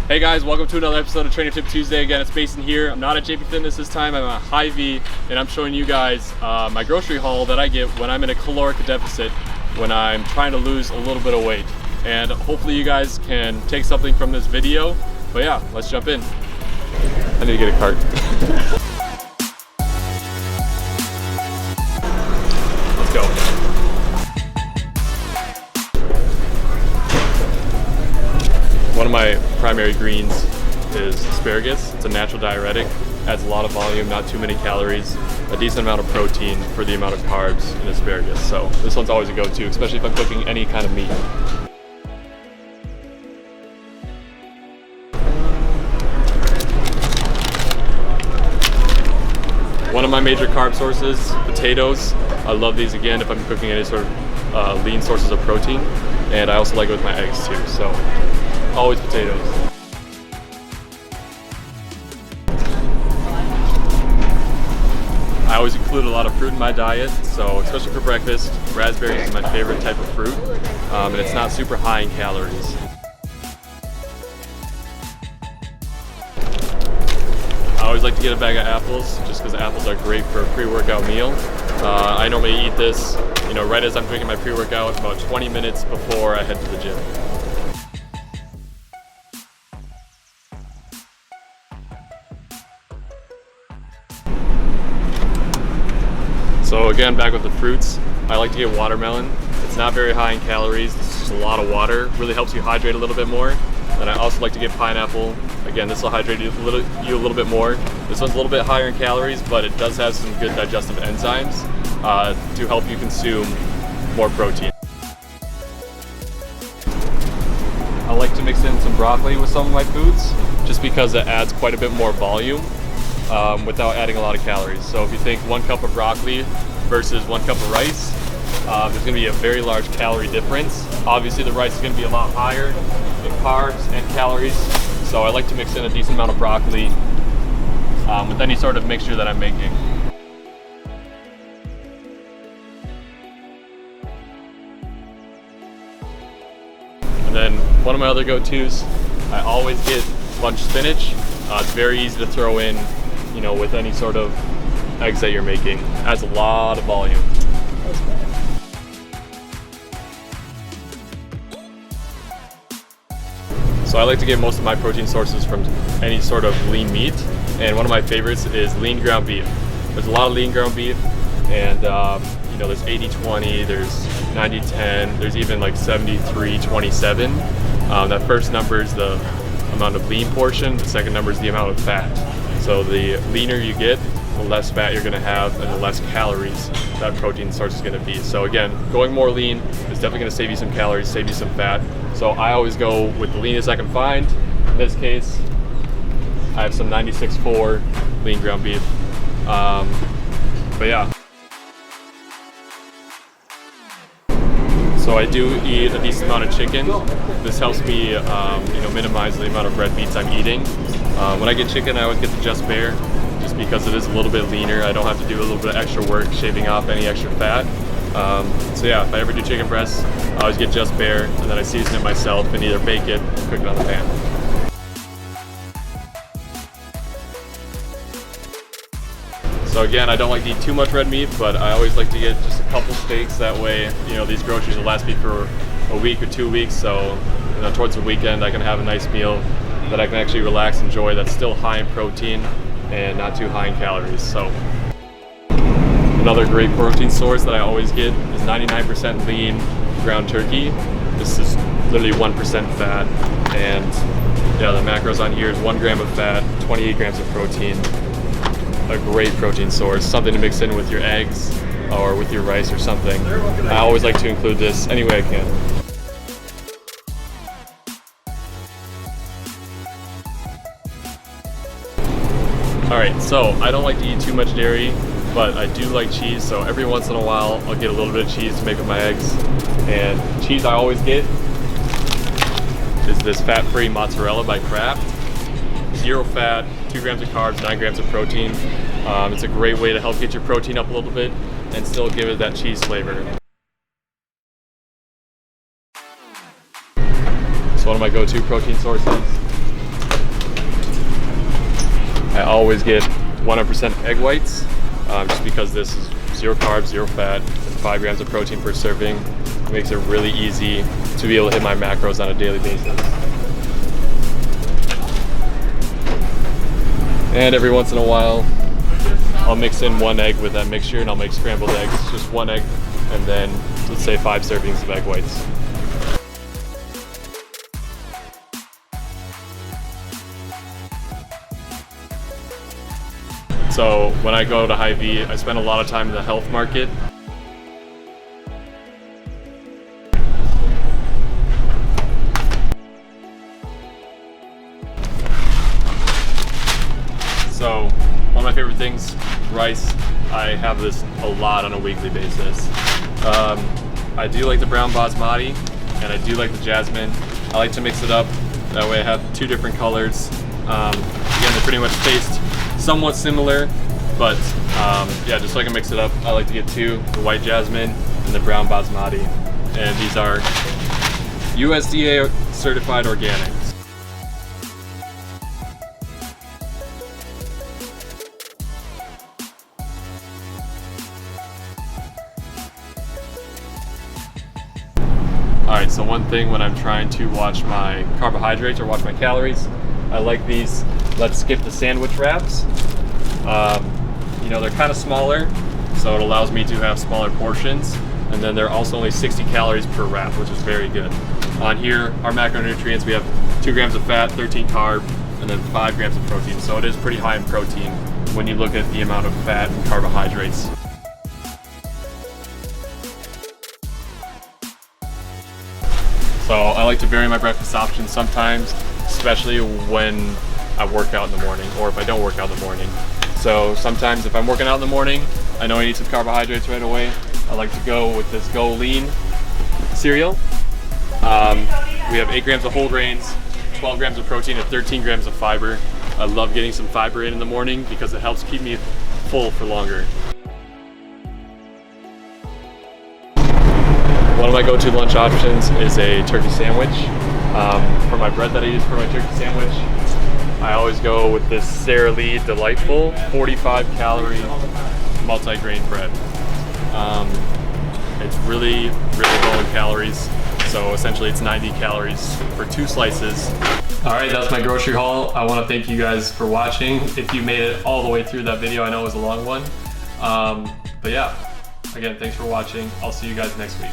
Hey guys, welcome to another episode of Trainer Tip Tuesday. Again, it's Mason here. I'm not at JP Fitness this time, I'm at Hy-Vee, and I'm showing you guys my grocery haul that I get when I'm in a caloric deficit, when I'm trying to lose a little bit of weight. And hopefully you guys can take something from this video. But yeah, let's jump in. I need to get a cart. Let's go. One of my primary greens is asparagus. It's a natural diuretic, adds a lot of volume, not too many calories, a decent amount of protein for the amount of carbs in asparagus. So this one's always a go-to, especially if I'm cooking any kind of meat. One of my major carb sources, potatoes. I love these again if I'm cooking any sort of lean sources of protein. And I also like it with my eggs too, so always potatoes. I always include a lot of fruit in my diet, so especially for breakfast, raspberries is my favorite type of fruit, and it's not super high in calories. I always like to get a bag of apples, just because apples are great for a pre-workout meal. I normally eat this, right as I'm drinking my pre-workout, about 20 minutes before I head to the gym. So again, back with the fruits, I like to get watermelon. It's not very high in calories, it's just a lot of water. Really helps you hydrate a little bit more. And I also like to get pineapple. Again, this will hydrate you a little bit more. This one's a little bit higher in calories, but it does have some good digestive enzymes to help you consume more protein. I like to mix in some broccoli with some of my foods, just because it adds quite a bit more volume without adding a lot of calories. So if you think 1 cup of broccoli versus 1 cup of rice, there's going to be a very large calorie difference. Obviously the rice is going to be a lot higher in carbs and calories, so I like to mix in a decent amount of broccoli with any sort of mixture that I'm making. And then one of my other go-tos, I always get bunch spinach. It's very easy to throw in, with any sort of eggs that you're making. It adds a lot of volume. So I like to get most of my protein sources from any sort of lean meat, and one of my favorites is lean ground beef. There's a lot of lean ground beef, and there's 80-20, there's 90-10, there's even like 73-27. That first number is the amount of lean portion, the second number is the amount of fat. So the leaner you get, the less fat you're going to have and the less calories that protein source is going to be. So again, going more lean is definitely going to save you some calories, save you some fat. So I always go with the leanest I can find. In this case, I have some 96.4 lean ground beef. But yeah. So I do eat a decent amount of chicken. This helps me, minimize the amount of red meats I'm eating. When I get chicken, I always get the Just Bare, just because it is a little bit leaner. I don't have to do a little bit of extra work shaving off any extra fat. So yeah, if I ever do chicken breasts, I always get Just Bare, and then I season it myself and either bake it or cook it on the pan. So again, I don't like to eat too much red meat, but I always like to get just a couple steaks. That way, these groceries will last me for a week or 2 weeks. So, towards the weekend, I can have a nice meal that I can actually relax, enjoy, that's still high in protein and not too high in calories. So, another great protein source that I always get is 99% lean ground turkey. This is literally 1% fat, and yeah, the macros on here is 1 gram of fat, 28 grams of protein. A great protein source, something to mix in with your eggs or with your rice or something. I always like to include this any way I can. Alright, so I don't like to eat too much dairy, but I do like cheese, so every once in a while I'll get a little bit of cheese to make with my eggs. And cheese I always get is this fat-free mozzarella by Kraft. 0 fat, 2 grams of carbs, 9 grams of protein. It's a great way to help get your protein up a little bit and still give it that cheese flavor. It's one of my go-to protein sources. I always get 100% egg whites, just because this is 0 carbs, 0 fat, and 5 grams of protein per serving. It makes it really easy to be able to hit my macros on a daily basis. And every once in a while, I'll mix in 1 egg with that mixture, and I'll make scrambled eggs, just 1 egg, and then let's say 5 servings of egg whites. So when I go to Hy-Vee, I spend a lot of time in the health market. So one of my favorite things, rice. I have this a lot on a weekly basis. I do like the brown basmati, and I do like the jasmine. I like to mix it up. That way I have 2 different colors. Again, they pretty much taste somewhat similar, but yeah, just so I can mix it up, I like to get 2, the white jasmine and the brown basmati. And these are USDA certified organics. Alright, so one thing when I'm trying to watch my carbohydrates or watch my calories, I like these Let's Skip the sandwich wraps. You know, they're kind of smaller, so it allows me to have smaller portions, and then they're also only 60 calories per wrap, which is very good. On here, our macronutrients, we have 2 grams of fat, 13 carb, and then 5 grams of protein, so it is pretty high in protein when you look at the amount of fat and carbohydrates. So I like to vary my breakfast options sometimes, especially when I work out in the morning, or if I don't work out in the morning. So sometimes if I'm working out in the morning, I know I need some carbohydrates right away. I like to go with this Go Lean cereal. We have 8 grams of whole grains, 12 grams of protein, and 13 grams of fiber. I love getting some fiber in the morning because it helps keep me full for longer. One of my go-to lunch options is a turkey sandwich. For my bread that I use for my turkey sandwich, I always go with this Sara Lee Delightful 45 calorie multi-grain bread. It's really low in calories, so essentially it's 90 calories for 2 slices. Alright, that's my grocery haul. I want to thank you guys for watching. If you made it all the way through that video, I know it was a long one. But yeah, again, thanks for watching. I'll see you guys next week.